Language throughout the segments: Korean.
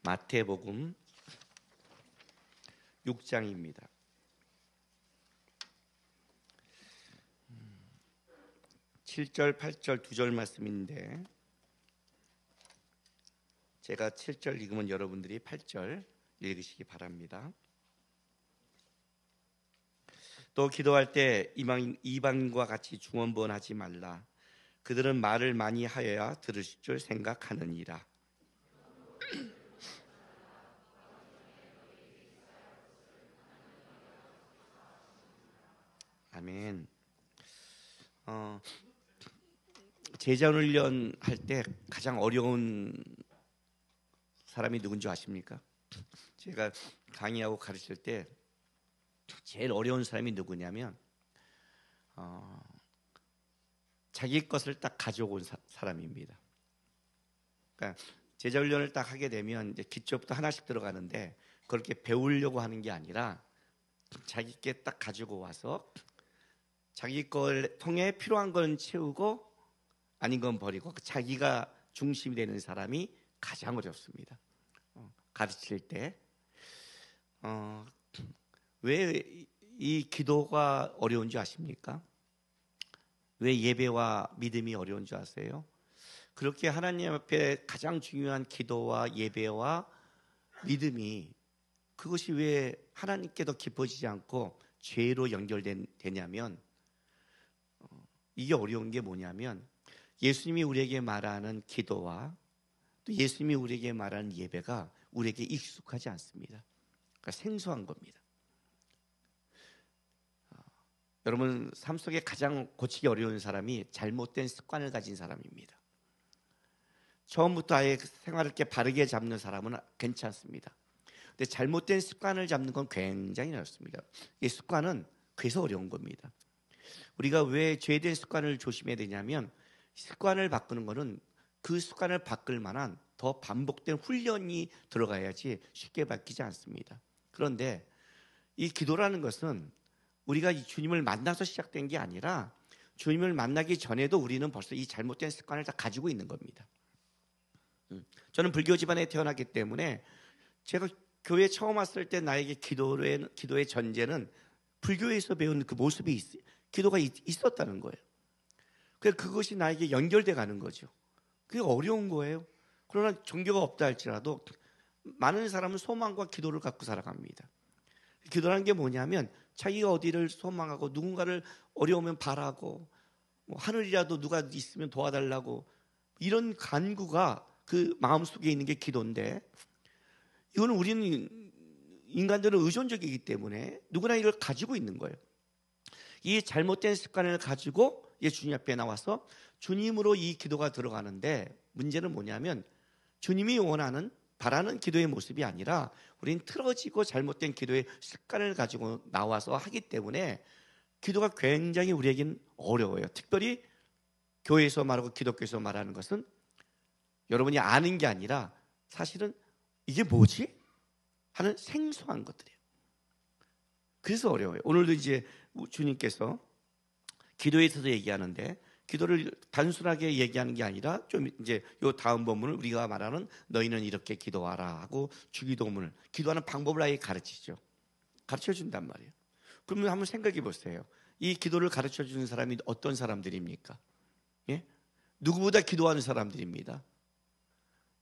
마태복음 6장입니다. 7절, 8절 두 절 말씀인데 제가 7절 읽으면 여러분들이 8절 읽으시기 바랍니다. 또 기도할 때 이방인과 같이 중언부언하지 말라. 그들은 말을 많이 하여야 들으실 줄 생각하느니라. 아멘. 제자훈련 할 때 가장 어려운 사람이 누군지 아십니까? 제가 강의하고 가르칠 때 제일 어려운 사람이 누구냐면 자기 것을 딱 가져온 사람입니다. 그러니까 제자훈련을 딱 하게 되면 이제 기초부터 하나씩 들어가는데 그렇게 배우려고 하는 게 아니라 자기 게 딱 가지고 와서 자기 걸 통해 필요한 건 채우고 아닌 건 버리고 자기가 중심이 되는 사람이 가장 어렵습니다. 가르칠 때 왜 이 기도가 어려운 줄 아십니까? 왜 예배와 믿음이 어려운 줄 아세요? 그렇게 하나님 앞에 가장 중요한 기도와 예배와 믿음이 그것이 왜 하나님께 더 깊어지지 않고 죄로 연결되냐면 이게 어려운 게 뭐냐면 예수님이 우리에게 말하는 기도와 또 예수님이 우리에게 말하는 예배가 우리에게 익숙하지 않습니다. 그러니까 생소한 겁니다. 여러분 삶 속에 가장 고치기 어려운 사람이 잘못된 습관을 가진 사람입니다. 처음부터 아예 생활을 이렇게 바르게 잡는 사람은 괜찮습니다. 근데 잘못된 습관을 잡는 건 굉장히 어렵습니다. 이 습관은 그래서 어려운 겁니다. 우리가 왜 죄된 습관을 조심해야 되냐면 습관을 바꾸는 것은 그 습관을 바꿀 만한 더 반복된 훈련이 들어가야지 쉽게 바뀌지 않습니다. 그런데 이 기도라는 것은 우리가 이 주님을 만나서 시작된 게 아니라 주님을 만나기 전에도 우리는 벌써 이 잘못된 습관을 다 가지고 있는 겁니다. 저는 불교 집안에 태어났기 때문에 제가 교회 처음 왔을 때 나에게 기도의 전제는 불교에서 배운 그 모습이 기도가 있었다는 거예요. 그래서 그것이 나에게 연결돼 가는 거죠. 그게 어려운 거예요. 그러나 종교가 없다 할지라도 많은 사람은 소망과 기도를 갖고 살아갑니다. 기도라는 게 뭐냐면 자기가 어디를 소망하고 누군가를 어려우면 바라고 하늘이라도 누가 있으면 도와달라고 이런 간구가 그 마음속에 있는 게 기도인데 이거는 우리는 인간들은 의존적이기 때문에 누구나 이걸 가지고 있는 거예요. 이 잘못된 습관을 가지고 주님 앞에 나와서 주님으로 이 기도가 들어가는데 문제는 뭐냐면 주님이 바라는 기도의 모습이 아니라 우리는 틀어지고 잘못된 기도의 습관을 가지고 나와서 하기 때문에 기도가 굉장히 우리에겐 어려워요. 특별히 교회에서 말하고 기독교에서 말하는 것은 여러분이 아는 게 아니라 사실은 이게 뭐지? 하는 생소한 것들이에요. 그래서 어려워요. 오늘도 이제 주님께서 기도에 있어서 얘기하는데 기도를 단순하게 얘기하는 게 아니라 좀 이제 요 다음 본문을 우리가 말하는 너희는 이렇게 기도하라 하고 주기도문을 기도하는 방법을 아예 가르치죠. 가르쳐 준단 말이에요. 그러면 한번 생각해 보세요. 이 기도를 가르쳐 주는 사람이 어떤 사람들입니까? 예? 누구보다 기도하는 사람들입니다.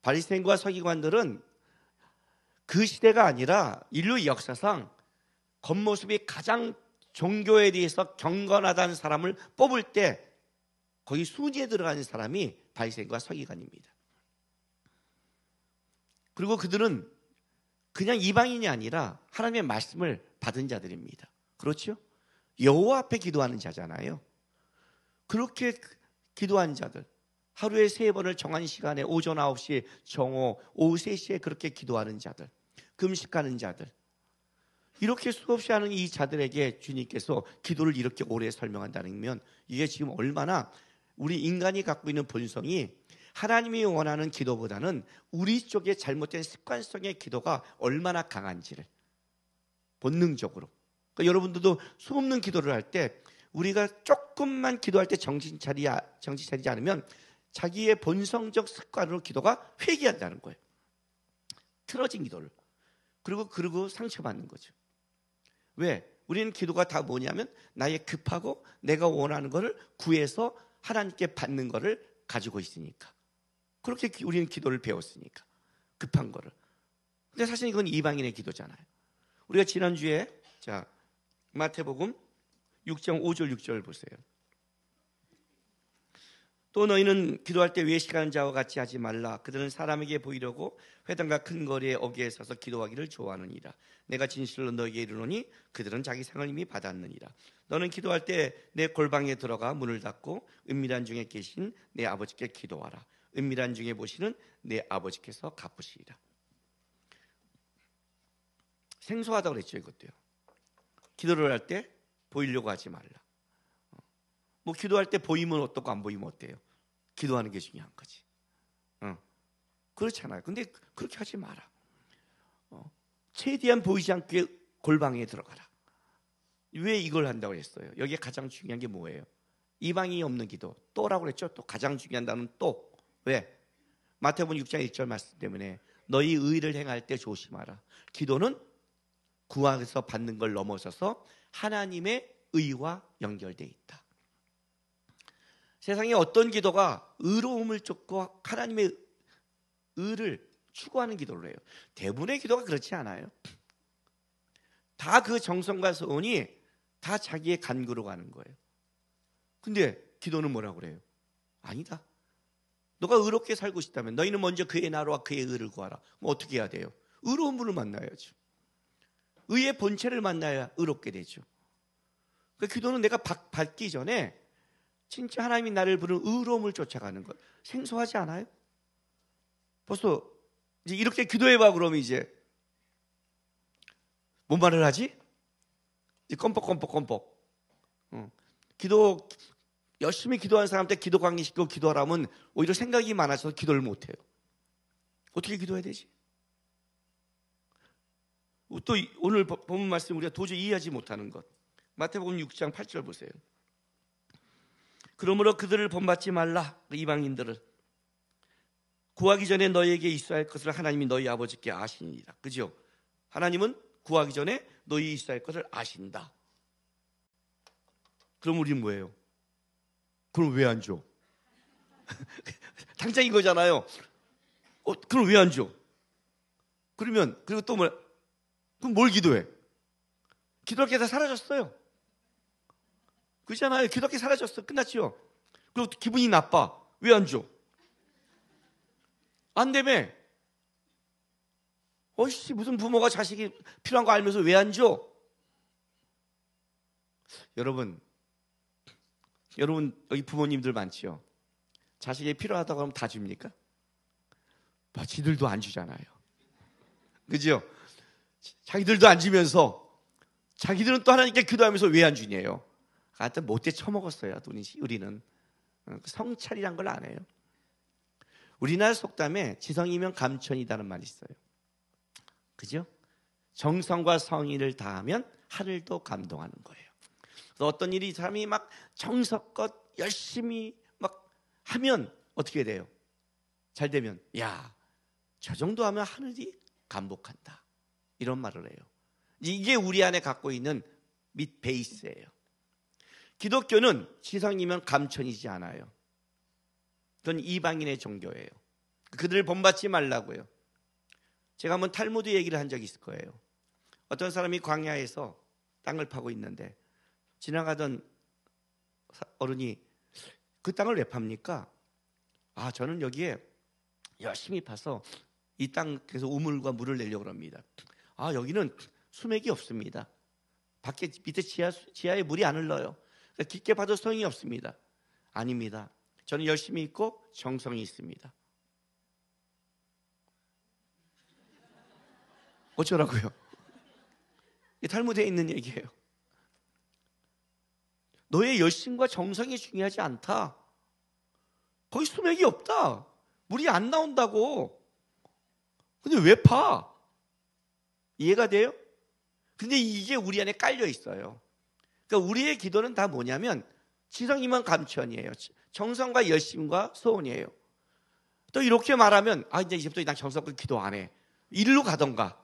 바리새인과 서기관들은 그 시대가 아니라 인류 역사상 겉모습이 가장 종교에 대해서 경건하다는 사람을 뽑을 때 거기 순위에 들어가는 사람이 바리새인과 서기관입니다. 그리고 그들은 그냥 이방인이 아니라 하나님의 말씀을 받은 자들입니다. 그렇죠? 여호와 앞에 기도하는 자잖아요. 그렇게 기도한 자들, 하루에 3번을 정한 시간에 오전 9시에 정오, 오후 3시에 그렇게 기도하는 자들, 금식하는 자들, 이렇게 수없이 하는 이 자들에게 주님께서 기도를 이렇게 오래 설명한다는 면 이게 지금 얼마나 우리 인간이 갖고 있는 본성이 하나님이 원하는 기도보다는 우리 쪽의 잘못된 습관성의 기도가 얼마나 강한지를 본능적으로. 그러니까 여러분들도 수없는 기도를 할 때 우리가 조금만 기도할 때 정신 차리지 않으면 자기의 본성적 습관으로 기도가 회귀한다는 거예요. 틀어진 기도를. 그리고 상처받는 거죠. 왜? 우리는 기도가 다 뭐냐면 나의 급하고 내가 원하는 것을 구해서 하나님께 받는 것을 가지고 있으니까. 그렇게 우리는 기도를 배웠으니까. 급한 거를. 근데 사실 이건 이방인의 기도잖아요. 우리가 지난주에 마태복음 6장 5절 6절 보세요. 또 너희는 기도할 때 외식하는 자와 같이 하지 말라. 그들은 사람에게 보이려고 회당과 큰 거리에 어귀에 서서 기도하기를 좋아하느니라. 내가 진실로 너희에게 이르노니 그들은 자기 상을 이미 받았느니라. 너는 기도할 때 내 골방에 들어가 문을 닫고 은밀한 중에 계신 내 아버지께 기도하라. 은밀한 중에 보시는 내 아버지께서 갚으시리라. 생소하다고 그랬죠. 이것도요. 기도를 할 때 보이려고 하지 말라. 뭐 기도할 때 보이면 어떻고 안 보이면 어때요? 기도하는 게 중요한 거지. 그렇잖아요. 근데 그렇게 하지 마라. 최대한 보이지 않게 골방에 들어가라. 왜 이걸 한다고 했어요? 여기에 가장 중요한 게 뭐예요? 이방이 없는 기도. 또라고 그랬죠. 또 가장 중요한 단어는 또. 왜? 마태복음 6장 1절 말씀 때문에 너희 의를 행할 때 조심하라. 기도는 구하에서 받는 걸 넘어서서 하나님의 의와 연결되어 있다. 세상에 어떤 기도가 의로움을 쫓고 하나님의 의를 추구하는 기도를 해요. 대부분의 기도가 그렇지 않아요. 다 그 정성과 소원이 다 자기의 간구로 가는 거예요. 근데 기도는 뭐라고 그래요? 아니다. 너가 의롭게 살고 싶다면 너희는 먼저 그의 나라와 그의 의를 구하라. 그럼 어떻게 해야 돼요? 의로운 분을 만나야죠. 의의 본체를 만나야 의롭게 되죠. 그 기도는 내가 받기 전에 진짜 하나님이 나를 부른 의로움을 쫓아가는 것. 생소하지 않아요? 벌써 이제 이렇게 기도해봐 그러면 이제 뭔 말을 하지? 이제 껌뻑. 기도 열심히 기도하는 사람한테 기도 강의시키고 기도하라면 오히려 생각이 많아서 기도를 못해요. 어떻게 기도해야 되지? 또 오늘 본문 말씀 우리가 도저히 이해하지 못하는 것. 마태복음 6장 8절 보세요. 그러므로 그들을 본받지 말라. 이방인들을 구하기 전에 너희에게 있어야 할 것을 하나님이 너희 아버지께 아시니라. 그죠? 하나님은 구하기 전에 너희 있어야 할 것을 아신다. 그럼 우리는 뭐예요? 그럼 왜 안 줘? 당장 이거잖아요. 그럼 왜 안 줘? 그리고 또 뭐? 그럼 뭘 기도해? 기도할 게 다 사라졌어요. 그렇잖아요. 기도할 게 사라졌어. 끝났죠. 그리고 기분이 나빠. 왜 안 줘? 안 되며. 무슨 부모가 자식이 필요한 거 알면서 왜 안 줘? 여러분 여기 부모님들 많지요. 자식이 필요하다고 하면 다 줍니까? 지들도 안 주잖아요. 그죠? 자기들도 안 주면서 자기들은 또 하나님께 기도하면서 왜 안 주냐요? 하여튼 못돼 처먹었어요. 우리는 성찰이란 걸 안 해요. 우리나라 속담에 지성이면 감천이다는 말이 있어요. 그죠? 정성과 성의를 다하면 하늘도 감동하는 거예요. 그래서 어떤 일이 사람이 막 정성껏 열심히 막 하면 어떻게 돼요? 잘 되면 저 정도 하면 하늘이 감복한다. 이런 말을 해요. 이게 우리 안에 갖고 있는 밑 베이스예요. 기독교는 지성이면 감천이지 않아요. 그건 이방인의 종교예요. 그들을 본받지 말라고요. 제가 한번 탈무드 얘기를 한 적이 있을 거예요. 어떤 사람이 광야에서 땅을 파고 있는데 지나가던 어른이 그 땅을 왜 팝니까? 저는 여기에 열심히 파서 이 땅에서 우물과 물을 내려고 합니다. 여기는 수맥이 없습니다. 밑에 지하에 물이 안 흘러요. 깊게 파도 소용이 없습니다. 아닙니다. 저는 열심히 있고 정성이 있습니다. 어쩌라고요? 이 탈무드에 있는 얘기예요. 너의 열심과 정성이 중요하지 않다. 거기 수맥이 없다. 물이 안 나온다고. 근데 왜 파? 이해가 돼요? 근데 이게 우리 안에 깔려 있어요. 그러니까 우리의 기도는 다 뭐냐면 지성이면 감천이에요. 정성과 열심과 소원이에요. 또 이렇게 말하면 이제부터 난 정성껏 기도 안 해. 일로 가던가.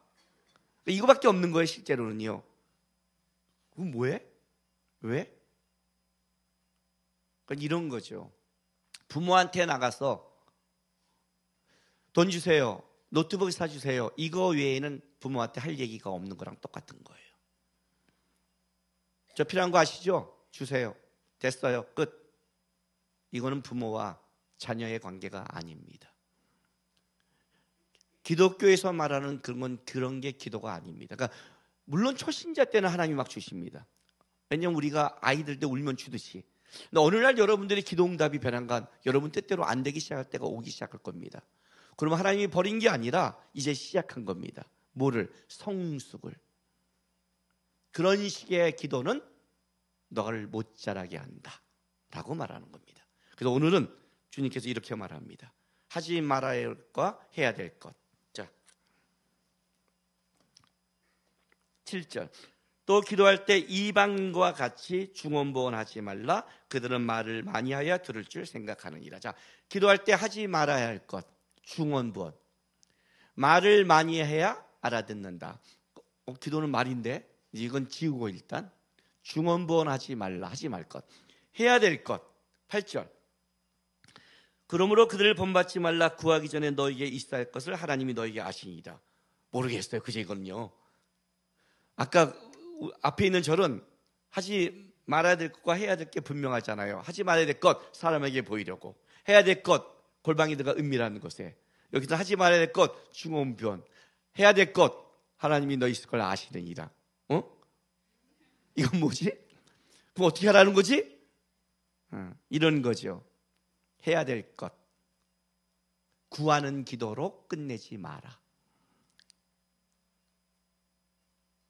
이거밖에 없는 거예요, 실제로는요. 그럼 뭐해? 왜? 그러니까 이런 거죠. 부모한테 나가서 돈 주세요, 노트북 사주세요, 이거 외에는 부모한테 할 얘기가 없는 거랑 똑같은 거예요. 저 필요한 거 아시죠? 주세요. 됐어요. 끝. 이거는 부모와 자녀의 관계가 아닙니다. 기독교에서 말하는 그런 게 기도가 아닙니다. 그러니까 물론 초신자 때는 하나님이 막 주십니다. 왜냐하면 우리가 아이들 때 울면 주듯이. 근데 어느 날 여러분들의 기도 응답이 변한간 여러분 뜻대로 안 되기 시작할 때가 오기 시작할 겁니다. 그러면 하나님이 버린 게 아니라 이제 시작한 겁니다. 뭐를? 성숙을. 그런 식의 기도는 너를 못 자라게 한다 라고 말하는 겁니다. 그래서 오늘은 주님께서 이렇게 말합니다. 하지 말아야 할 것, 해야 될 것. 자, 7절. 또 기도할 때 이방인과 같이 중언부언하지 말라. 그들은 말을 많이 하여 들을 줄 생각하느니라. 자, 기도할 때 하지 말아야 할 것, 중언부언. 말을 많이 해야 알아듣는다. 기도는 말인데 이건 지우고 일단 중언부언하지 말라. 하지 말 것. 해야 될 것. 8절. 그러므로 그들을 본받지 말라. 구하기 전에 너에게 있어야 할 것을 하나님이 너에게 아시니이다. 모르겠어요. 그저 이거는요. 아까 앞에 있는 절은 하지 말아야 될 것과 해야 될 게 분명하잖아요. 하지 말아야 될 것, 사람에게 보이려고. 해야 될 것, 골방이들과 은밀한 곳에. 여기서 하지 말아야 될 것, 중언부언. 해야 될 것, 하나님이 너 있을 걸 아시느니라. 이건 뭐지? 그럼 어떻게 하라는 거지? 이런 거죠. 해야 될 것. 구하는 기도로 끝내지 마라.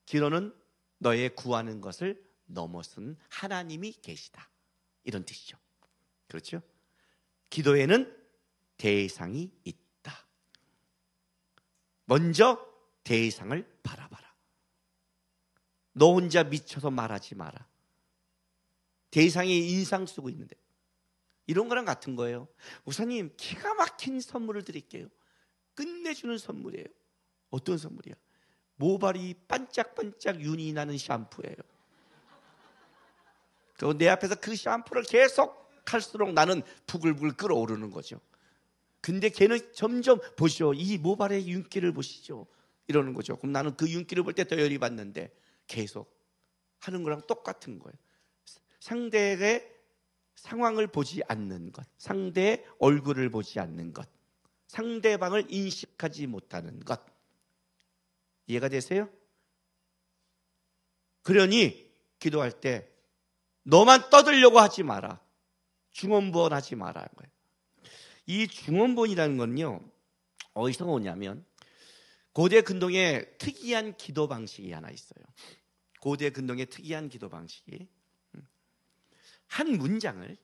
기도는 너의 구하는 것을 넘어선 하나님이 계시다. 이런 뜻이죠. 그렇죠? 기도에는 대상이 있다. 먼저 대상을 바라봐라. 너 혼자 미쳐서 말하지 마라. 대상이 인상 쓰고 있는데 이런 거랑 같은 거예요. 목사님, 기가 막힌 선물을 드릴게요. 끝내주는 선물이에요. 어떤 선물이야? 모발이 반짝반짝 윤이 나는 샴푸예요. 그리고 내 앞에서 그 샴푸를 계속 할수록 나는 부글부글 끓어오르는 거죠. 근데 걔는 점점 보시죠. 이 모발의 윤기를 보시죠. 이러는 거죠. 그럼 나는 그 윤기를 볼 때 더 열이 받는데 계속 하는 거랑 똑같은 거예요. 상대의 상황을 보지 않는 것, 상대의 얼굴을 보지 않는 것, 상대방을 인식하지 못하는 것. 이해가 되세요? 그러니 기도할 때 너만 떠들려고 하지 마라. 중언부언하지 마라. 이 중언부언이라는 건요, 어디서 오냐면 고대 근동에 특이한 기도 방식이 하나 있어요. 고대 근동의 특이한 기도 방식이 한 문장을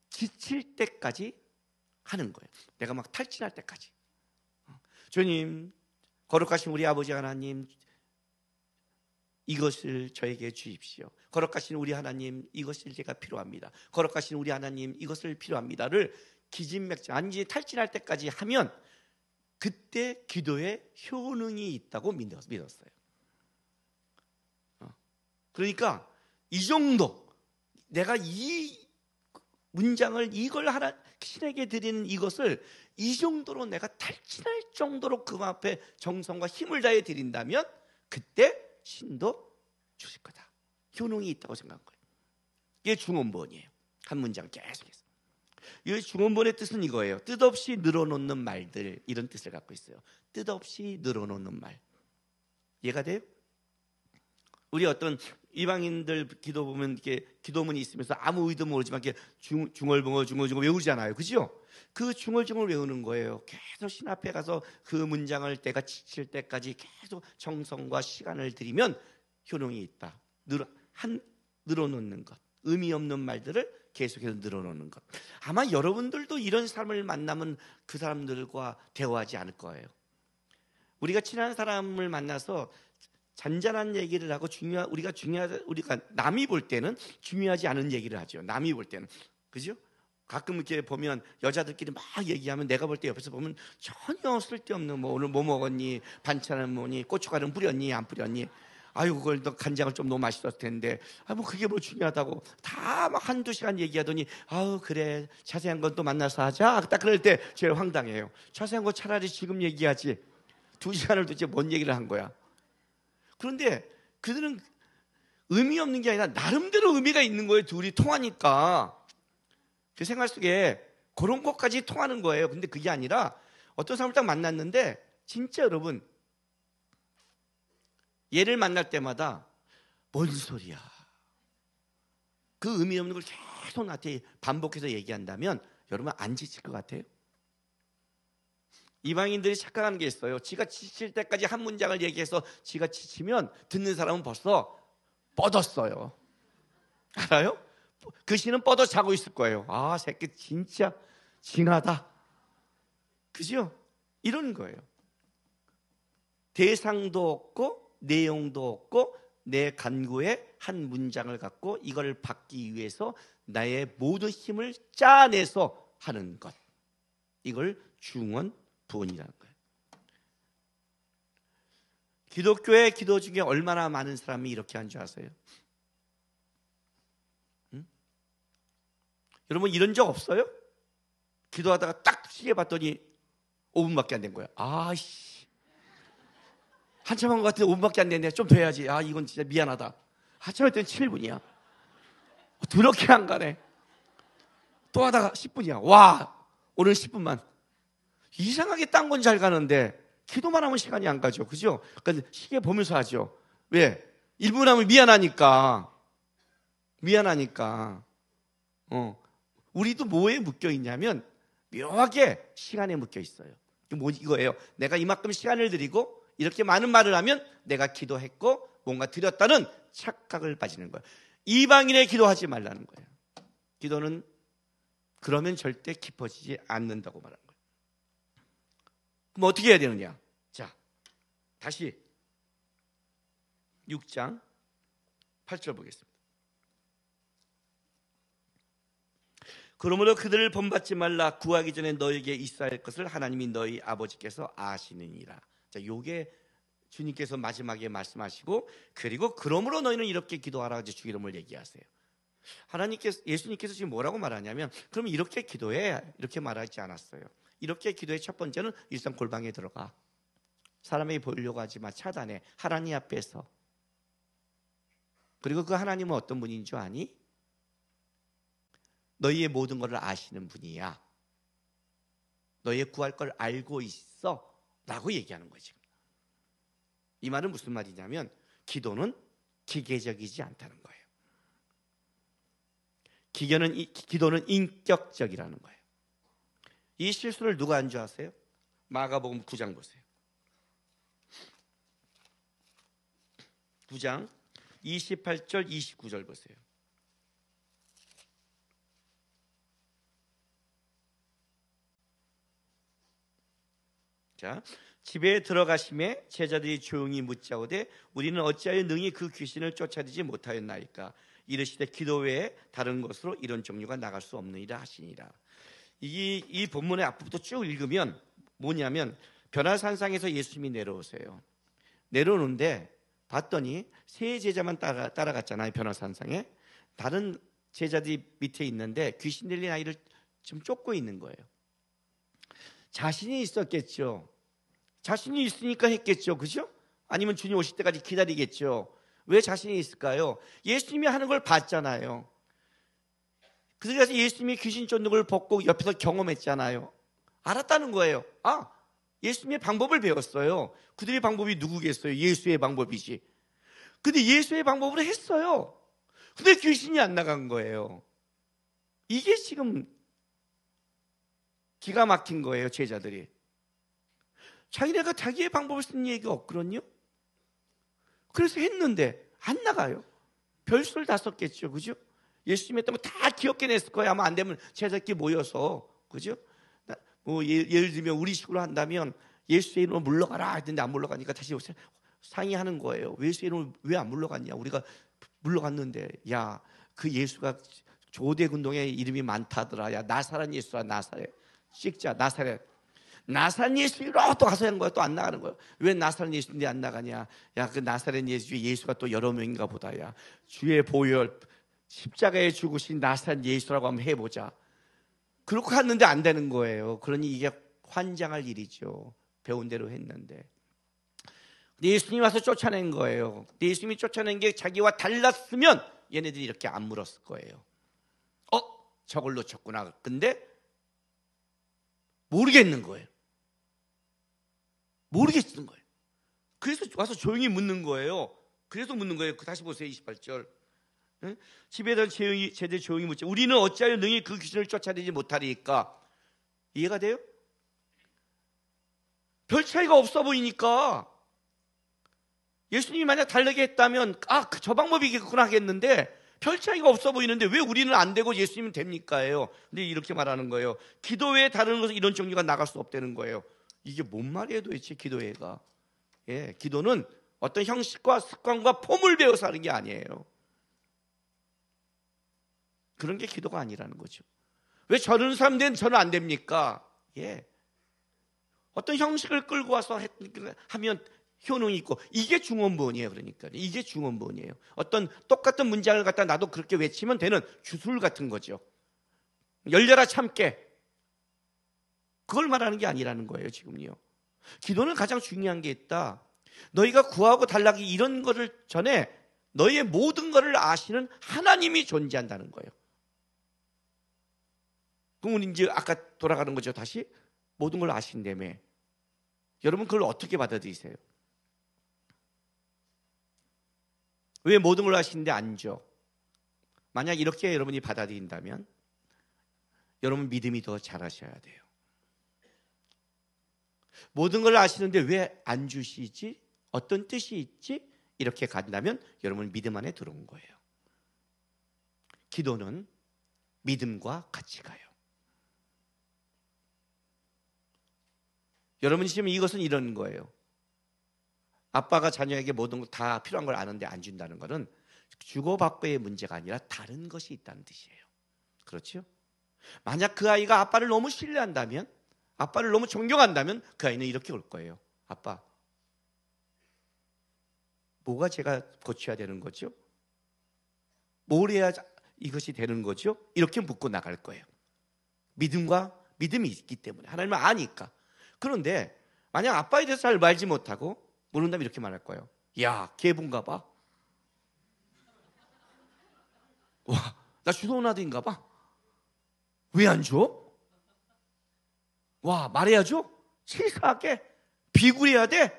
지칠 때까지 하는 거예요. 내가 막 탈진할 때까지. 주님, 거룩하신 우리 아버지 하나님, 이것을 저에게 주십시오. 거룩하신 우리 하나님, 이것을 제가 필요합니다. 거룩하신 우리 하나님, 이것을 필요합니다를 기진맥진 완전히 탈진할 때까지 하면 그때 기도에 효능이 있다고 믿었어요. 그러니까 이 정도, 내가 이 문장을 이걸 하나 신에게 드리는 이것을 이 정도로 내가 탈진할 정도로 그 앞에 정성과 힘을 다해 드린다면 그때 신도 주실 거다. 효능이 있다고 생각한 거예요. 이게 중언부언이에요. 한 문장 계속해서. 이 중언부언의 뜻은 이거예요. 뜻없이 늘어놓는 말들, 이런 뜻을 갖고 있어요. 뜻없이 늘어놓는 말. 이해가 돼요? 우리 어떤 이방인들 기도 보면 이렇게 기도문이 있으면서 아무 의도 모르지만 이렇게 중얼벙어 외우잖아요. 그죠? 그 중얼중얼 외우는 거예요. 계속 신 앞에 가서 그 문장을 내가 지칠 때까지 계속 정성과 시간을 들이면 효능이 있다. 늘어놓는 것. 의미 없는 말들을 계속해서 늘어놓는 것. 아마 여러분들도 이런 사람을 만나면 그 사람들과 대화하지 않을 거예요. 우리가 친한 사람을 만나서 잔잔한 얘기를 하고 우리가 남이 볼 때는 중요하지 않은 얘기를 하죠. 남이 볼 때는. 그죠? 가끔 이렇게 보면 여자들끼리 막 얘기하면 내가 볼 때 옆에서 보면 전혀 쓸데없는 뭐 오늘 뭐 먹었니? 반찬은 뭐니? 고춧가루 뿌렸니? 안 뿌렸니? 아유 그걸 너 간장을 좀 너무 맛있었을 텐데 뭐 그게 뭐 중요하다고 다 막 한두 시간 얘기하더니 아우 그래 자세한 건 또 만나서 하자 딱 그럴 때 제일 황당해요. 자세한 거 차라리 지금 얘기하지 2시간을 도대체 뭔 얘기를 한 거야. 그런데 그들은 의미 없는 게 아니라 나름대로 의미가 있는 거예요. 둘이 통하니까 그 생활 속에 그런 것까지 통하는 거예요. 근데 그게 아니라 어떤 사람을 딱 만났는데 진짜 여러분 얘를 만날 때마다 뭔 소리야 그 의미 없는 걸 계속 나한테 반복해서 얘기한다면 여러분 안 지칠 것 같아요? 이방인들이 착각하는 게 있어요. 지가 지칠 때까지 한 문장을 얘기해서 지가 지치면 듣는 사람은 벌써 뻗었어요. 알아요? 그 시는 뻗어 자고 있을 거예요. 아 새끼 진짜 징하다. 그죠? 이런 거예요. 대상도 없고 내용도 없고 내 간구에 한 문장을 갖고 이걸 받기 위해서 나의 모든 힘을 짜내서 하는 것. 이걸 중언부언이라는 거예요. 기독교의 기도 중에 얼마나 많은 사람이 이렇게 한 줄 아세요? 응? 여러분 이런 적 없어요? 기도하다가 딱 시계 봤더니 5분밖에 안 된 거야. 아이씨 한참 한 것 같은데 5분밖에 안 됐네. 좀 더 해야지. 아 이건 진짜 미안하다. 한참 했더니 7분이야. 더럽게 안 가네. 또 하다가 10분이야. 와 오늘 10분만. 이상하게 딴 건 잘 가는데 기도만 하면 시간이 안 가죠. 그죠? 그러니까 시계 보면서 하죠. 왜? 1분 하면 미안하니까. 우리도 뭐에 묶여 있냐면 묘하게 시간에 묶여 있어요. 이거예요. 내가 이만큼 시간을 들이고 이렇게 많은 말을 하면 내가 기도했고 뭔가 드렸다는 착각을 빠지는 거예요. 이방인의 기도하지 말라는 거예요. 기도는 그러면 절대 깊어지지 않는다고 말하는 거예요. 그럼 어떻게 해야 되느냐? 자, 다시 6장 8절 보겠습니다. 그러므로 그들을 본받지 말라. 구하기 전에 너에게 있어야 할 것을 하나님이 너희 아버지께서 아시느니라. 자, 요게 주님께서 마지막에 말씀하시고 그리고 그러므로 너희는 이렇게 기도하라 주 이름을 얘기하세요. 예수님께서 지금 뭐라고 말하냐면 그럼 이렇게 기도해 이렇게 말하지 않았어요. 이렇게 기도의 첫 번째는 일단 골방에 들어가. 사람에게 보이려고 하지 마. 차단해. 하나님 앞에서. 그리고 그 하나님은 어떤 분인 줄 아니? 너희의 모든 것을 아시는 분이야. 너희의 구할 걸 알고 있어 라고 얘기하는 거지. 이 말은 무슨 말이냐면 기도는 기계적이지 않다는 거예요. 기도는 인격적이라는 거예요. 이 실수를 누가 한 줄 아세요? 마가복음 9장 보세요. 9장 28절 29절 보세요. 자, 집에 들어가심에 제자들이 조용히 묻자오되 우리는 어찌하여 능히 그 귀신을 쫓아내지 못하였나이까? 이르시되 기도 외에 다른 것으로 이런 종류가 나갈 수 없느니라 하시니라. 이 본문의 앞부터 쭉 읽으면 뭐냐면 변화산상에서 예수님이 내려오세요. 내려오는데 봤더니 세 제자만 따라갔잖아요. 변화산상에. 다른 제자들이 밑에 있는데 귀신 들린 아이를 지금 쫓고 있는 거예요. 자신이 있었겠죠. 자신이 있으니까 했겠죠. 그죠? 아니면 주님 오실 때까지 기다리겠죠. 왜 자신이 있을까요? 예수님이 하는 걸 봤잖아요. 그래서 예수님이 귀신 쫓는 걸 벗고 옆에서 경험했잖아요. 알았다는 거예요. 아, 예수님의 방법을 배웠어요. 그들의 방법이 누구겠어요? 예수의 방법이지. 근데 예수의 방법으로 했어요. 근데 귀신이 안 나간 거예요. 이게 지금 기가 막힌 거예요. 제자들이. 자기네가 자기의 방법을 쓰는 얘기가 없거든요. 그래서 했는데 안 나가요. 별수를 다 썼겠죠. 그죠? 예수님이 했던 거 다 기억해 냈을 거예요. 아마 안 되면 제자끼리 모여서. 그죠? 뭐 예를 들면 우리 식으로 한다면 예수의 이름으로 물러가라 했는데 안 물러가니까 다시 상의하는 거예요. 예수의 이름으로 왜 안 물러갔냐? 우리가 물러갔는데 야, 그 예수가 조대군동에 이름이 많다더라. 야, 나사렛 예수라. 나사렛 찍자. 나사렛 예수로 또 가서 하는 거야. 또 안 나가는 거야. 왜 나사렛 예수인데 안 나가냐? 야, 그 나사렛 예수가 또 여러 명인가 보다. 야, 주의 보혈 십자가에 죽으신 나사렛 예수라고 한번 해보자. 그렇게 했는데 안 되는 거예요. 그러니 이게 환장할 일이죠. 배운 대로 했는데. 예수님이 와서 쫓아낸 거예요. 예수님이 쫓아낸 게 자기와 달랐으면 얘네들이 이렇게 안 물었을 거예요. 저걸 놓쳤구나. 근데 모르겠는 거예요. 모르겠는 거예요. 그래서 와서 조용히 묻는 거예요. 그래서 묻는 거예요. 다시 보세요. 28절. 집에다 제대로 조용히 묻자. 우리는 어찌하여 능히 그 귀신을 쫓아내지 못하리까? 이해가 돼요? 별 차이가 없어 보이니까 예수님이 만약 다르게 했다면 저 방법이겠구나 하겠는데 별 차이가 없어 보이는데 왜 우리는 안 되고 예수님은 됩니까요? 근데 이렇게 말하는 거예요. 기도 외에 다른 것은 이런 종류가 나갈 수 없다는 거예요. 이게 뭔 말이에요 도대체 기도회가. 예, 기도는 어떤 형식과 습관과 폼을 배워서 하는 게 아니에요. 그런 게 기도가 아니라는 거죠. 왜 저런 사람들은 저는 안 됩니까? 예, 어떤 형식을 끌고 와서 하면 효능이 있고 이게 중원본이에요. 그러니까 이게 중원본이에요. 어떤 똑같은 문장을 갖다 나도 그렇게 외치면 되는 주술 같은 거죠. 열려라 참깨 그걸 말하는 게 아니라는 거예요. 지금요. 기도는 가장 중요한 게 있다. 너희가 구하고 달라기 이런 거를 전에 너희의 모든 것을 아시는 하나님이 존재한다는 거예요. 그럼 이제 아까 돌아가는 거죠. 다시 모든 걸 아신다며. 여러분 그걸 어떻게 받아들이세요? 왜 모든 걸 아시는데 안 줘? 만약 이렇게 여러분이 받아들인다면 여러분 믿음이 더 잘하셔야 돼요. 모든 걸 아시는데 왜 안 주시지? 어떤 뜻이 있지? 이렇게 간다면 여러분 믿음 안에 들어온 거예요. 기도는 믿음과 같이 가요. 여러분 지금 이것은 이런 거예요. 아빠가 자녀에게 모든 거 다 필요한 걸 아는데 안 준다는 것은 주고받고의 문제가 아니라 다른 것이 있다는 뜻이에요. 그렇죠? 만약 그 아이가 아빠를 너무 신뢰한다면, 아빠를 너무 존경한다면 그 아이는 이렇게 올 거예요. 아빠, 뭐가 제가 고쳐야 되는 거죠? 뭘 해야 이것이 되는 거죠? 이렇게 묻고 나갈 거예요. 믿음이 있기 때문에 하나님은 아니까. 그런데 만약 아빠에 대해서 잘 알지 못하고 모른다면 이렇게 말할 거예요. 야, 개분가 봐. 와, 나 주도나드인가 봐. 왜 안 줘? 와, 말해야죠? 치사하게 비굴해야 돼?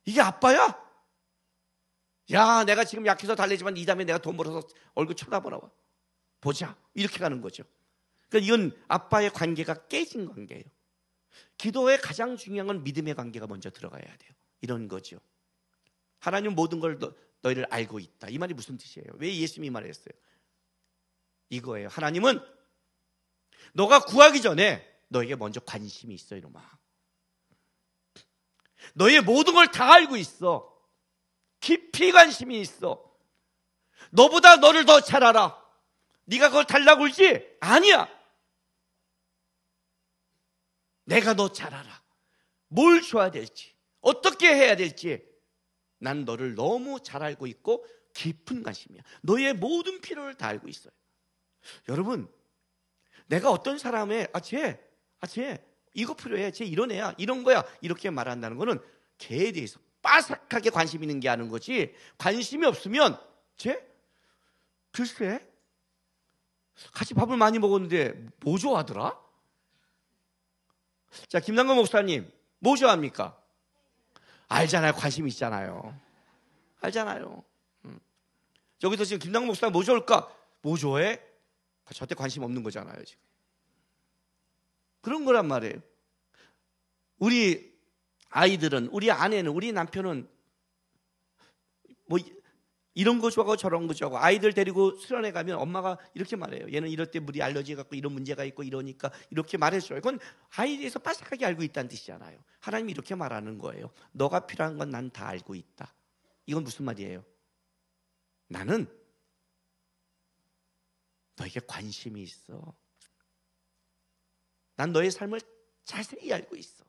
이게 아빠야? 야, 내가 지금 약해서 달래지만 이 다음에 내가 돈 벌어서 얼굴 쳐다보라. 보자. 이렇게 가는 거죠. 그러니까 이건 아빠의 관계가 깨진 관계예요. 기도의 가장 중요한 건 믿음의 관계가 먼저 들어가야 돼요. 이런 거죠. 하나님 모든 걸 너희를 알고 있다. 이 말이 무슨 뜻이에요? 왜 예수님이 말했어요? 이거예요. 하나님은 너가 구하기 전에 너에게 먼저 관심이 있어, 이놈아. 너의 모든 걸 다 알고 있어. 깊이 관심이 있어. 너보다 너를 더 잘 알아. 네가 그걸 달라고 그러지? 아니야. 내가 너 잘 알아. 뭘 줘야 될지, 어떻게 해야 될지 난 너를 너무 잘 알고 있고 깊은 관심이야. 너의 모든 필요를 다 알고 있어요. 여러분, 내가 어떤 사람의 쟤 이거 필요해, 쟤 이런 애야, 이런 거야 이렇게 말한다는 거는 걔에 대해서 빠삭하게 관심 있는 게 아는 거지, 관심이 없으면 쟤 글쎄 같이 밥을 많이 먹었는데 뭐 좋아하더라? 자, 김남건 목사님 뭐 좋아합니까? 알잖아요. 관심 있잖아요. 알잖아요. 여기서 지금 김남건 목사님 뭐 좋을까? 뭐 좋아해? 저한테 관심 없는 거잖아요. 지금 그런 거란 말이에요. 우리 아이들은, 우리 아내는, 우리 남편은 뭐 이런 거 좋아하고 저런 거 좋아하고, 아이들 데리고 수련회 가면 엄마가 이렇게 말해요. 얘는 이럴 때 물이 알러지 갖고 이런 문제가 있고 이러니까 이렇게 말해줘요. 그건 아이에 대해서 빠삭하게 알고 있다는 뜻이잖아요. 하나님이 이렇게 말하는 거예요. 너가 필요한 건 난 다 알고 있다. 이건 무슨 말이에요? 나는 너에게 관심이 있어. 난 너의 삶을 자세히 알고 있어.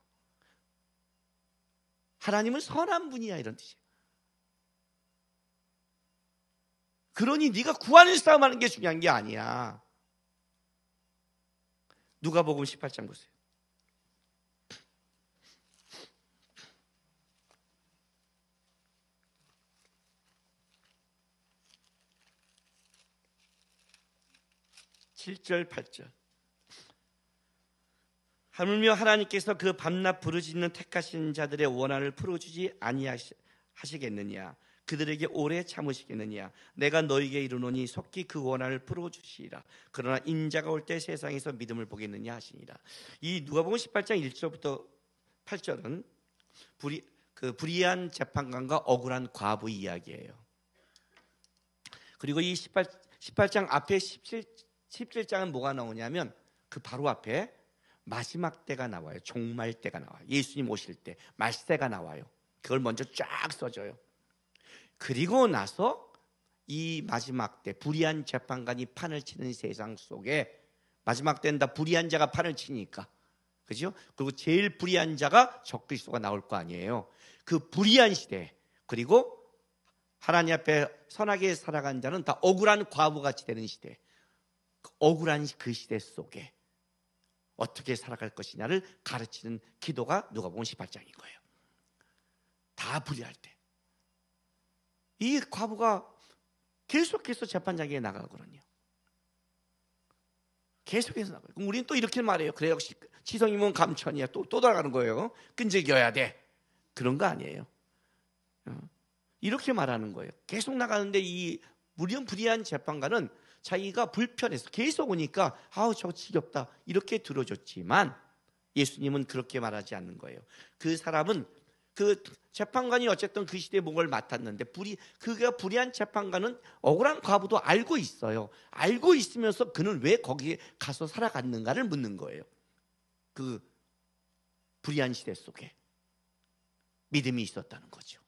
하나님은 선한 분이야, 이런 뜻이에요. 그러니 네가 구하는 싸움하는 게 중요한 게 아니야. 누가복음 18장 보세요. (7절) (8절) 하물며 하나님께서 그 밤낮 부르짖는 택하신 자들의 원한을 풀어주지 아니하시겠느냐? 그들에게 오래 참으시겠느냐? 내가 너에게 이르노니 속히 그 원한을 풀어주시리라. 그러나 인자가 올 때 세상에서 믿음을 보겠느냐 하시니라. 이 누가복음 18장 1절부터 8절은 불의한 재판관과 억울한 과부 이야기예요. 그리고 이 18장 앞에 17장은 뭐가 나오냐면 그 바로 앞에 마지막 때가 나와요. 종말 때가 나와요. 예수님 오실 때 말세가 나와요. 그걸 먼저 쫙 써줘요. 그리고 나서 이 마지막 때 불의한 재판관이 판을 치는 세상 속에, 마지막 때는 다 불의한 자가 판을 치니까, 그죠? 그리고 제일 불의한 자가 적그리스도가 나올 거 아니에요. 그 불의한 시대, 그리고 하나님 앞에 선하게 살아간 자는 다 억울한 과부같이 되는 시대, 그 억울한 그 시대 속에 어떻게 살아갈 것이냐를 가르치는 기도가 누가복음 18장인 거예요. 다 불의할 때 이 과부가 계속해서 재판장에 나가거든요. 계속해서 나가요. 그럼 우리는 또 이렇게 말해요. 그래, 역시 지성이면 감천이야. 또 돌아가는 거예요. 끈질겨야 돼. 그런 거 아니에요. 이렇게 말하는 거예요. 계속 나가는데 이 불의한 재판관은 자기가 불편해서 계속 오니까 아우 저거 지겹다 이렇게 들어줬지만, 예수님은 그렇게 말하지 않는 거예요. 그 사람은, 그 재판관이 어쨌든 그 시대에 뭔가를 맡았는데 그가 불의한 재판관은 억울한 과부도 알고 있어요. 알고 있으면서 그는 왜 거기에 가서 살아갔는가를 묻는 거예요. 그 불의한 시대 속에 믿음이 있었다는 거죠.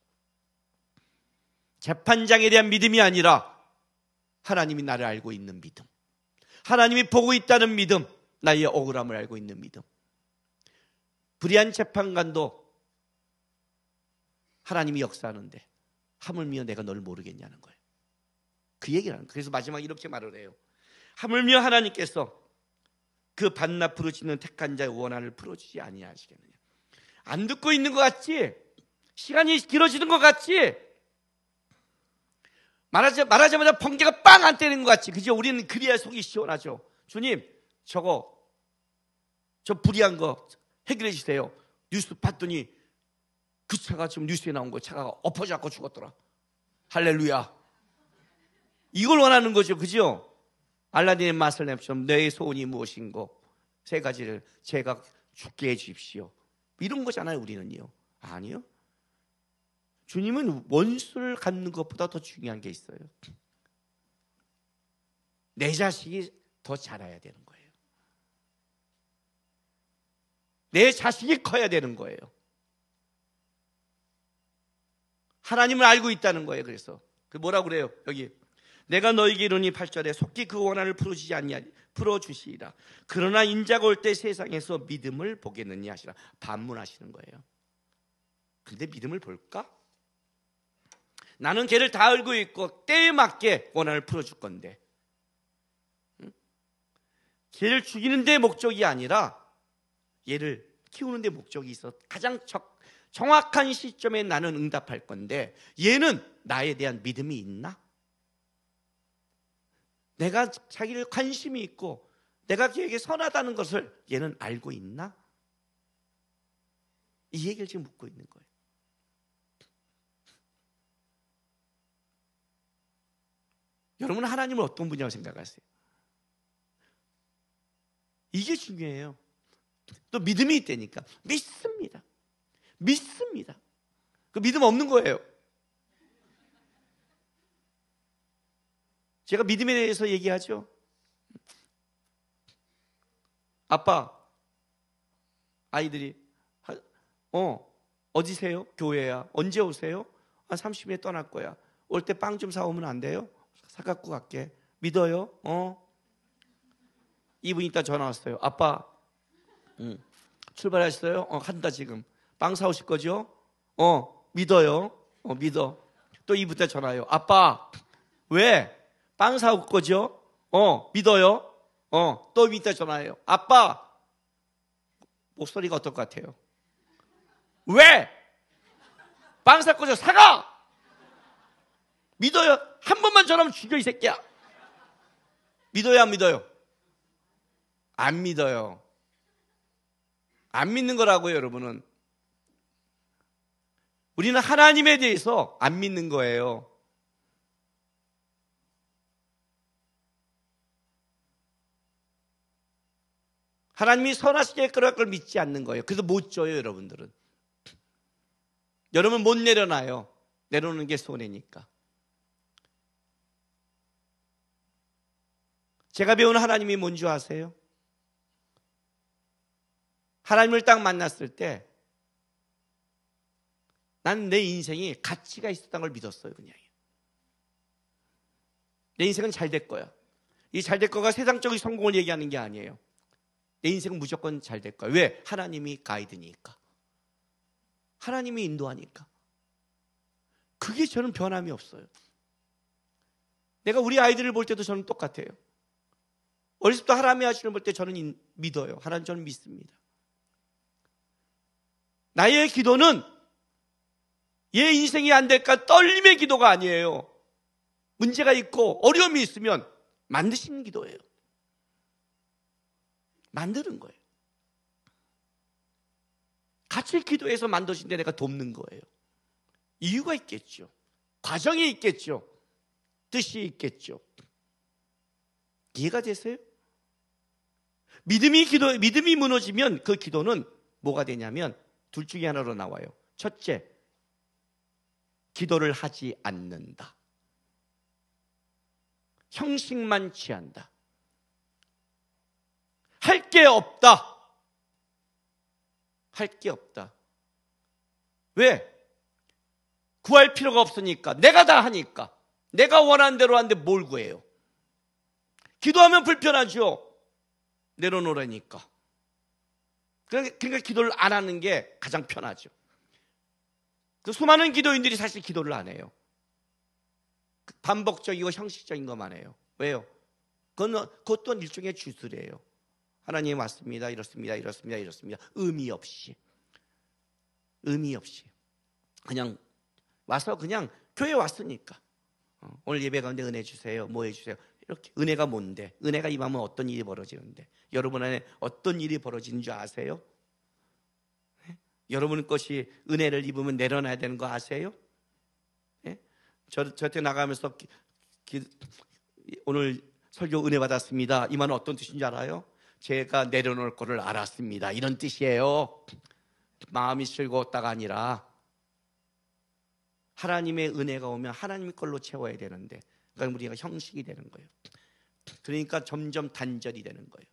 재판장에 대한 믿음이 아니라 하나님이 나를 알고 있는 믿음, 하나님이 보고 있다는 믿음, 나의 억울함을 알고 있는 믿음. 불의한 재판관도 하나님이 역사하는데 하물며 내가 너를 모르겠냐는 거예요. 그 얘기를 하는 거예요. 그래서 마지막에 이렇게 말을 해요. 하물며 하나님께서 그 밤낮 부르짖는 택한 자의 원한을 풀어주지 아니하시겠느냐. 안 듣고 있는 것 같지? 시간이 길어지는 것 같지? 말하자마자 번개가 빵 안 때리는 것 같지? 그죠? 우리는 그래야 속이 시원하죠. 주님, 저 불의한 거 해결해 주세요. 뉴스 봤더니 그 차가 지금 뉴스에 나온 거 차가 엎어져갖고 죽었더라. 할렐루야. 이걸 원하는 거죠. 그죠? 알라딘의 맛을 내처럼 내 소원이 무엇인고 세 가지를 제가 죽게 해주십시오. 이런 거잖아요. 우리는요. 아니요. 주님은 원수를 갚는 것보다 더 중요한 게 있어요. 내 자식이 더 자라야 되는 거예요. 내 자식이 커야 되는 거예요. 하나님을 알고 있다는 거예요. 그래서 뭐라고 그래요? 여기 내가 너에게 이르니 8절에 속히 그 원한을 풀어주시리라. 그러나 인자가 올 때 세상에서 믿음을 보겠느냐 하시라. 반문하시는 거예요. 근데 믿음을 볼까? 나는 걔를 다 알고 있고 때에 맞게 원한을 풀어줄 건데, 걔를 죽이는 데 목적이 아니라 얘를 키우는 데 목적이 있어 가장 정확한 시점에 나는 응답할 건데, 얘는 나에 대한 믿음이 있나? 내가 자기를 관심이 있고 내가 걔에게 선하다는 것을 얘는 알고 있나? 이 얘기를 지금 묻고 있는 거예요. 여러분은 하나님을 어떤 분이라고 생각하세요? 이게 중요해요. 또 믿음이 있다니까. 믿습니다. 그 믿음 없는 거예요. 제가 믿음에 대해서 얘기하죠. 아빠, 아이들이 어디세요? 교회야. 언제 오세요? 한 30일에 떠날 거야. 올 때 빵 좀 사오면 안 돼요? 사갖고 갈게. 믿어요? 2분 있다 전화 왔어요. 아빠, 출발하셨어요? 간다 지금. 빵 사오실 거죠? 믿어요. 믿어. 또 2분 있다 전화요. 아빠, 왜? 빵 사올 거죠? 믿어요. 또 2분 있다 전화해요. 아빠, 목소리가 어떨 것 같아요? 왜? 빵 살 거죠? 사가! 믿어요? 한 번만 전화하면 죽여 이 새끼야. 믿어요 안 믿어요? 안 믿어요. 안 믿는 거라고요, 여러분은. 우리는 하나님에 대해서 안 믿는 거예요. 하나님이 선하시게 끌어갈 걸 믿지 않는 거예요. 그래서 못 줘요, 여러분들은. 여러분 못 내려놔요. 내려놓는 게 손해니까. 제가 배운 하나님이 뭔지 아세요? 하나님을 딱 만났을 때 나는 내 인생이 가치가 있었다는 걸 믿었어요. 그냥 내 인생은 잘 될 거야. 이 잘 될 거가 세상적인 성공을 얘기하는 게 아니에요. 내 인생은 무조건 잘 될 거야. 왜? 하나님이 가이드니까. 하나님이 인도하니까. 그게 저는 변함이 없어요. 내가 우리 아이들을 볼 때도 저는 똑같아요. 어렸을 때 하나님의 하시는 볼 때 저는 믿어요. 하나님 저는 믿습니다. 나의 기도는 얘 인생이 안 될까 떨림의 기도가 아니에요. 문제가 있고 어려움이 있으면 만드시는 기도예요. 만드는 거예요. 같이 기도해서 만드신데 내가 돕는 거예요. 이유가 있겠죠. 과정이 있겠죠. 뜻이 있겠죠. 이해가 되세요? 믿음이 무너지면 그 기도는 뭐가 되냐면 둘 중에 하나로 나와요. 첫째, 기도를 하지 않는다. 형식만 취한다. 할 게 없다. 할 게 없다. 왜? 구할 필요가 없으니까. 내가 다 하니까. 내가 원하는 대로 하는데 뭘 구해요? 기도하면 불편하죠. 내려놓으라니까. 그러니까 기도를 안 하는 게 가장 편하죠. 그 수많은 기도인들이 사실 기도를 안 해요. 반복적이고 형식적인 것만 해요. 왜요? 그것도 일종의 주술이에요. 하나님 왔습니다. 이렇습니다. 이렇습니다. 이렇습니다. 의미 없이. 그냥 와서 그냥 교회 왔으니까. 오늘 예배 가운데 은혜 주세요. 뭐 해주세요. 이렇게. 은혜가 뭔데? 은혜가 임하면 어떤 일이 벌어지는데? 여러분 안에 어떤 일이 벌어지는 줄 아세요? 네? 여러분 것이 은혜를 입으면 내려놔야 되는 거 아세요? 네? 저한테 나가면서 오늘 설교 은혜 받았습니다. 이 말은 어떤 뜻인 줄 알아요? 제가 내려놓을 거를 알았습니다. 이런 뜻이에요. 마음이 즐거웠다가 아니라 하나님의 은혜가 오면 하나님 걸로 채워야 되는데 그러니까 우리가 형식이 되는 거예요. 그러니까 점점 단절이 되는 거예요.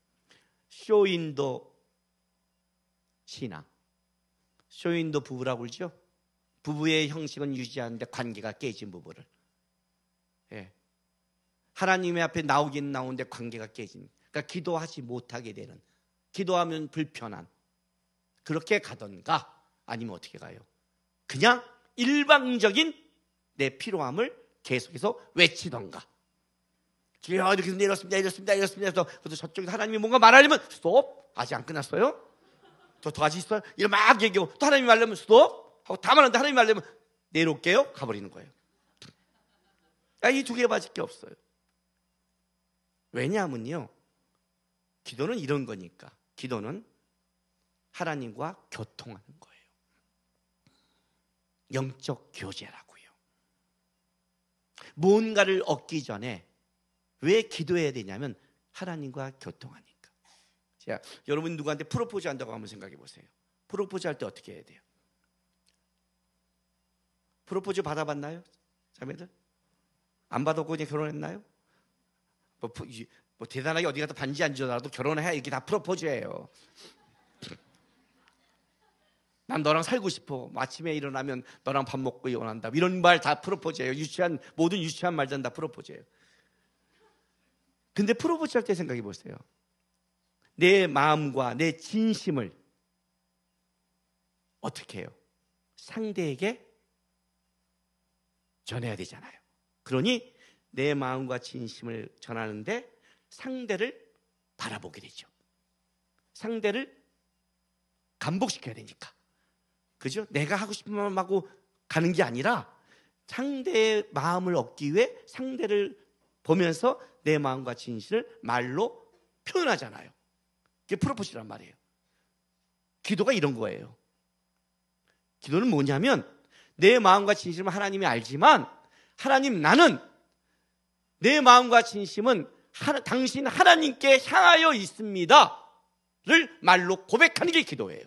쇼윈도 신앙, 쇼윈도 부부라고 그러죠. 부부의 형식은 유지하는데 관계가 깨진 부부를. 예. 하나님의 앞에 나오긴 나오는데 관계가 깨진. 그러니까 기도하지 못하게 되는. 기도하면 불편한. 그렇게 가던가 아니면 어떻게 가요? 그냥 일방적인 내 필요함을 계속해서 외치던가. 주여 이렇게 이렇습니다. 그래서 저쪽에서 하나님이 뭔가 말하려면 스톱. 아직 안 끝났어요? 더 아직 있어요? 이런 막 얘기하고 또 하나님이 말하면 스톱 하고 다 말하는데 하나님이 말하면 내려올게요. 가버리는 거예요. 이 두 개밖에 없어요. 왜냐하면요, 기도는 이런 거니까. 기도는 하나님과 교통하는 거예요. 영적 교제라고요. 뭔가를 얻기 전에 왜 기도해야 되냐면 하나님과 교통하니까. 자, 여러분 누구한테 프로포즈 한다고 한번 생각해 보세요. 프로포즈 할 때 어떻게 해야 돼요? 프로포즈 받아봤나요? 자매들? 안 받았고 그냥 결혼했나요? 뭐 대단하게 어디 가서 반지 안 주더라도 결혼해야 이게 다 프로포즈예요. 난 너랑 살고 싶어. 아침에 일어나면 너랑 밥 먹고 이혼한다. 이런 말 다 프로포즈예요. 모든 유치한 말들은 다 프로포즈예요. 근데 프로포즈 할 때 생각해 보세요. 내 마음과 내 진심을 어떻게 해요? 상대에게 전해야 되잖아요. 그러니 내 마음과 진심을 전하는데 상대를 바라보게 되죠. 상대를 감복시켜야 되니까. 그죠? 내가 하고 싶은 마음 하고 가는 게 아니라 상대의 마음을 얻기 위해 상대를 보면서 내 마음과 진실을 말로 표현하잖아요. 그게 프로포즈란 말이에요. 기도가 이런 거예요. 기도는 뭐냐면 내 마음과 진심은 하나님이 알지만 하나님, 나는 내 마음과 진심은 당신 하나님께 향하여 있습니다 를 말로 고백하는 게 기도예요.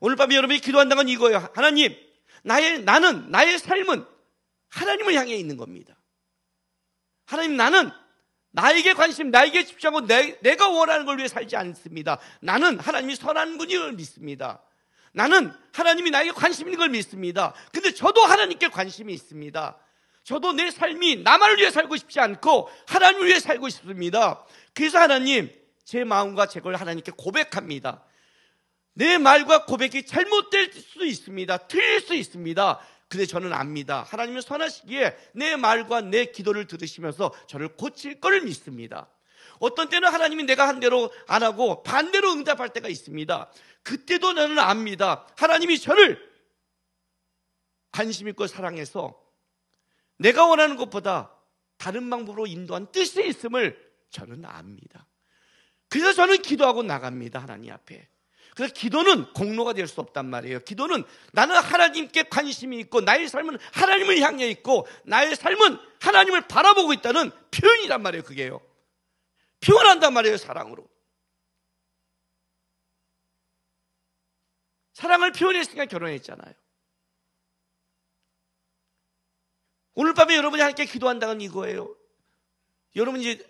오늘 밤에 여러분이 기도한다는 건 이거예요. 하나님, 나의 삶은 하나님을 향해 있는 겁니다. 하나님, 나는 나에게 관심, 나에게 집중하고 내가 원하는 걸 위해 살지 않습니다. 나는 하나님이 선한 분을 믿습니다. 나는 하나님이 나에게 관심 있는 걸 믿습니다. 근데 저도 하나님께 관심이 있습니다. 저도 내 삶이 나만을 위해 살고 싶지 않고 하나님을 위해 살고 싶습니다. 그래서 하나님, 제 마음과 제 걸 하나님께 고백합니다. 내 말과 고백이 잘못될 수 있습니다. 틀릴 수 있습니다. 근데 저는 압니다. 하나님은 선하시기에 내 말과 내 기도를 들으시면서 저를 고칠 거를 믿습니다. 어떤 때는 하나님이 내가 한 대로 안 하고 반대로 응답할 때가 있습니다. 그때도 나는 압니다. 하나님이 저를 관심 있고 사랑해서 내가 원하는 것보다 다른 방법으로 인도한 뜻이 있음을 저는 압니다. 그래서 저는 기도하고 나갑니다. 하나님 앞에. 그래서 기도는 공로가 될 수 없단 말이에요. 기도는 나는 하나님께 관심이 있고 나의 삶은 하나님을 향해 있고 나의 삶은 하나님을 바라보고 있다는 표현이란 말이에요. 그게요. 표현한단 말이에요. 사랑으로. 사랑을 표현했으니까 결혼했잖아요. 오늘 밤에 여러분이 함께 기도한다는 이거예요. 여러분 이제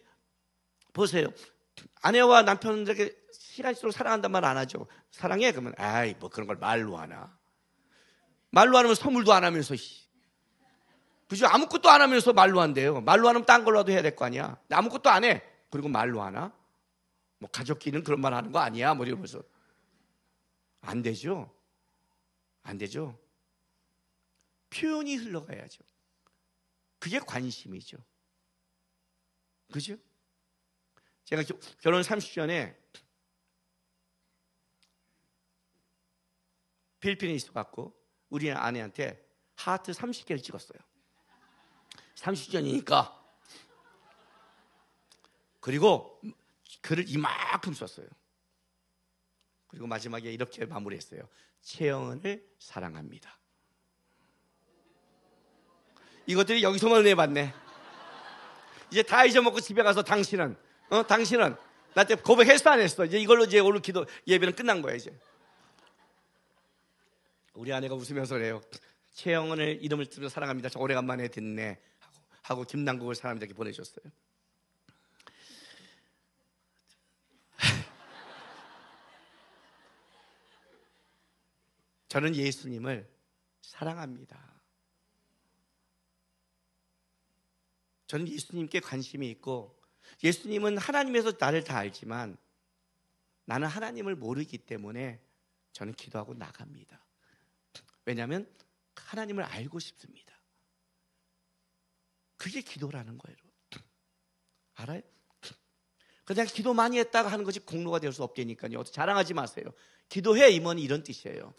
보세요. 아내와 남편들에게 시간 있도록 사랑한단 말 안 하죠. 사랑해? 그러면 아이 뭐 그런 걸 말로 하나. 말로 안 하면 선물도 안 하면서 그죠? 아무것도 안 하면서 말로 한대요. 말로 안 하면 딴 걸로라도 해야 될 거 아니야. 아무것도 안 해. 그리고 말로 하나? 뭐 가족끼리는 그런 말 하는 거 아니야? 뭐 이러면서 안 되죠. 안 되죠. 표현이 흘러가야죠. 그게 관심이죠. 그죠? 제가 결혼 30년에 필리핀에 있어갖고 우리 아내한테 하트 30개를 찍었어요. 30년이니까. 그리고 글을 이만큼 썼어요. 그리고 마지막에 이렇게 마무리했어요. 채영은을 사랑합니다. 이것들이 여기서만 내봤네. 이제 다 잊어먹고 집에 가서 당신은 나한테 고백했어 안 했어? 이제 이걸로 이제 오늘 기도 예배는 끝난 거야 이제. 우리 아내가 웃으면서 그래요. 최영은을 이름을 들어 사랑합니다. 저 오래간만에 듣네 하고 김남국을 사람들에게 보내줬어요. 저는 예수님을 사랑합니다. 저는 예수님께 관심이 있고 예수님은 하나님에서 나를 다 알지만 나는 하나님을 모르기 때문에 저는 기도하고 나갑니다. 왜냐하면 하나님을 알고 싶습니다. 그게 기도라는 거예요. 알아요? 그냥 기도 많이 했다가 하는 것이 공로가 될 수 없다니까요. 자랑하지 마세요. 기도해 임원이 이런 뜻이에요.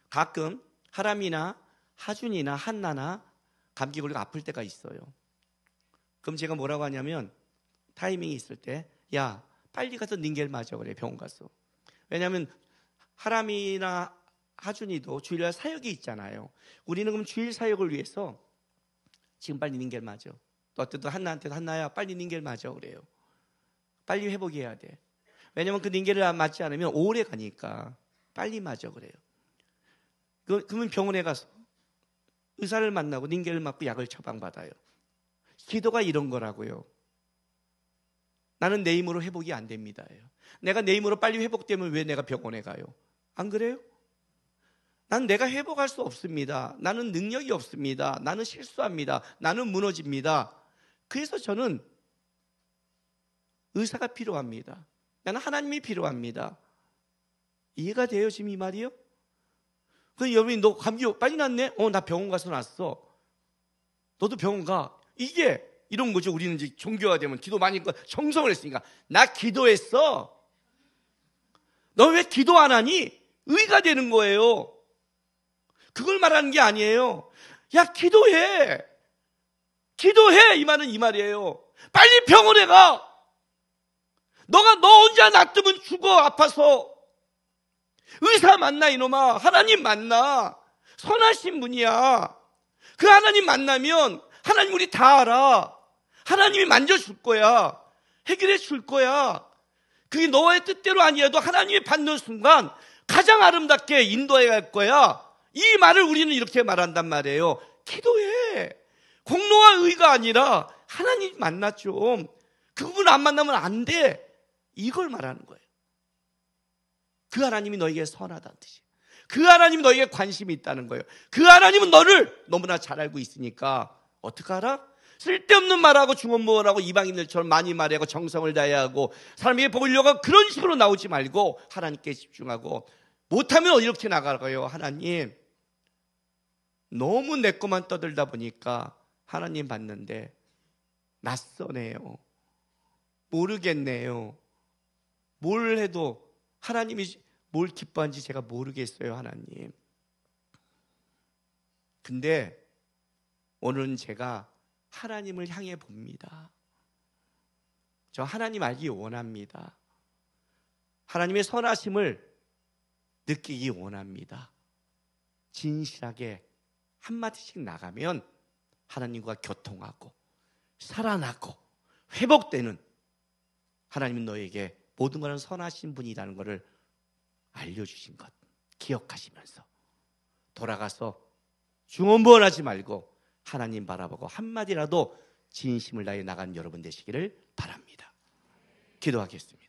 가끔 하람이나 하준이나 한나나 감기 걸리고 아플 때가 있어요. 그럼 제가 뭐라고 하냐면 타이밍이 있을 때 야 빨리 가서 닌겔 맞아 그래 병원 가서. 왜냐하면 하람이나 하준이도 주일날 사역이 있잖아요. 우리는 그럼 주일 사역을 위해서 지금 빨리 닌겔 맞아. 또 어떤 한나한테도 한나야 빨리 닌겔 맞아 그래요. 빨리 회복해야 돼. 왜냐하면 그 닌겔을 맞지 않으면 오래 가니까 빨리 맞아 그래요. 그러면 병원에 가서 의사를 만나고 닌겔을 맞고 약을 처방받아요. 기도가 이런 거라고요. 나는 내 힘으로 회복이 안 됩니다. 내가 내 힘으로 빨리 회복되면 왜 내가 병원에 가요? 안 그래요? 난 내가 회복할 수 없습니다. 나는 능력이 없습니다. 나는 실수합니다. 나는 무너집니다. 그래서 저는 의사가 필요합니다. 나는 하나님이 필요합니다. 이해가 돼요 지금 이 말이요? 그럼 여러분이 너 감기 빨리 났네? 나 병원 가서 났어. 너도 병원 가. 이게 이런 거죠. 우리는 이제 종교가 되면 기도 많이 했고 정성을 했으니까 나 기도했어. 너 왜 기도 안 하니? 의가 되는 거예요. 그걸 말하는 게 아니에요. 야 기도해. 기도해 이 말은 이 말이에요. 빨리 병원에 가. 너 혼자 놔두면 죽어 아파서. 의사 만나 이놈아. 하나님 만나. 선하신 분이야. 그 하나님 만나면 하나님 우리 다 알아. 하나님이 만져줄 거야. 해결해 줄 거야. 그게 너의 뜻대로 아니어도 하나님이 받는 순간 가장 아름답게 인도해 갈 거야. 이 말을 우리는 이렇게 말한단 말이에요. 기도해. 공로와 의가 아니라 하나님 만나 좀. 그분 안 만나면 안 돼. 이걸 말하는 거예요. 그 하나님이 너에게 선하다는 뜻이에요. 그 하나님이 너에게 관심이 있다는 거예요. 그 하나님은 너를 너무나 잘 알고 있으니까 어떻게 알아? 쓸데없는 말하고 중언부언하고 이방인들처럼 많이 말하고 정성을 다해야 하고 사람에게 보이려고 그런 식으로 나오지 말고 하나님께 집중하고 못하면 이렇게 나가고요. 하나님 너무 내 것만 떠들다 보니까 하나님 봤는데 낯서네요. 모르겠네요. 뭘 해도 하나님이 뭘 기뻐하는지 제가 모르겠어요. 하나님. 근데 오늘은 제가 하나님을 향해 봅니다. 저 하나님 알기 원합니다. 하나님의 선하심을 느끼기 원합니다. 진실하게 한마디씩 나가면 하나님과 교통하고 살아나고 회복되는 하나님은 너에게 모든 것은 선하신 분이라는 것을 알려주신 것 기억하시면서 돌아가서 중언부언하지 말고 하나님 바라보고 한마디라도 진심을 다해 나간 여러분 되시기를 바랍니다. 기도하겠습니다.